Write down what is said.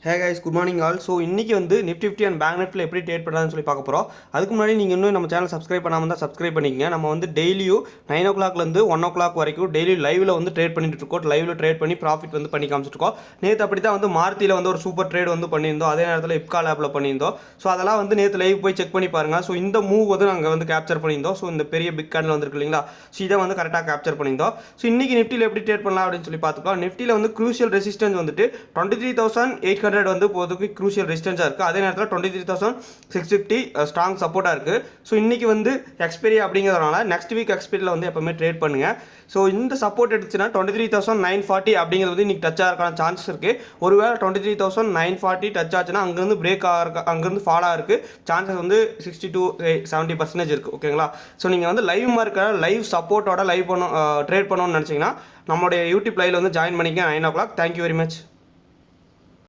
Hey guys, good morning all. So இன்றைக்கி வந்து Nifty 50 and bank நிஃப்டியில் எப்படி ட்ரேட் பண்ணலாம்னு சொல்லி பார்க்க போகிறோம். அதுக்கு முன்னாடி நீங்கள் இன்னும் நம்ம சேனல் சப்ஸ்கிரைப் பண்ணாமல் தான் சப்ஸ்கிரைப் பண்ணிக்கங்க. நம்ம வந்து டெய்லியும் 9 o'clockலேருந்து 1 o'clock வரைக்கும் டெய்லி லைவில் வந்து ட்ரேட் பண்ணிட்டு இருக்கோம். லைவில் ட்ரேட் பண்ணி ப்ராஃபிட் வந்து பண்ணி காமிச்சிருக்கோம். நேற்று அப்படி தான் வந்து மாருதியில் வந்து ஒரு சூப்பர் ட்ரேட் வந்து பண்ணியிருந்தோம். அதே நேரத்தில் இப்கால் ஆப்பில் பண்ணியிருந்தோம். ஸோ அதெல்லாம் வந்து நேற்று லைவ் போய் செக் பண்ணி பாருங்கள். ஸோ இந்த மூவ் வந்து நாங்கள் வந்து கேப்சர் பண்ணியிருந்தோம். ஸோ இந்த பெரிய பிக் கேண்டில் வந்துருக்கு இல்லைங்களா, ஸோ இதை வந்து கரெக்டாக கேப்சர் பண்ணியிருந்தோம். ஸோ இன்றைக்கி நிஃப்டியில் எப்படி ட்ரேட் பண்ணலாம் அப்படின்னு சொல்லி பார்த்துக்கலாம். நிஃப்டியில் வந்து க்ரூஷியல் ரெசிஸ்டன்ஸ் வந்துட்டு 23,800 வந்து போகிறதுக்கு க்ரூஷியல் ரெசிஸ்டன்ஸாக இருக்குது. அதே நேரத்தில் 23,650 ஸ்ட்ராங் சப்போர்ட்டாக இருக்குது. ஸோ இன்றைக்கி வந்து எக்ஸ்பைரி அப்படிங்கிறதுனால நெக்ஸ்ட் வீக் எக்ஸ்பைரியில் வந்து எப்போவுமே ட்ரேட் பண்ணுங்கள். ஸோ இந்த சப்போர்ட் எடுத்துச்சுன்னா 23,940 அப்படிங்கிறது வந்து இன்றைக்கி டச் ஆகிறதுக்கான சான்சஸ் இருக்குது. ஒருவேளை 23,940 டச் ஆச்சுன்னா அங்கேருந்து பிரேக் ஆக அங்கேருந்து ஃபால் ஆகிறதுக்கு சான்சஸ் வந்து 60 to 70% இருக்குது. ஓகேங்களா. ஸோ நீங்கள் வந்து லைவ் மார்க்கெட் லைவ் சப்போர்ட்டோட லைவ் ட்ரேட் பண்ணணும்னு நினச்சிங்கன்னா நம்மளுடைய யூடியூப் லைவில் வந்து ஜாயின் பண்ணிக்க 9 o'clock. Thank you very much.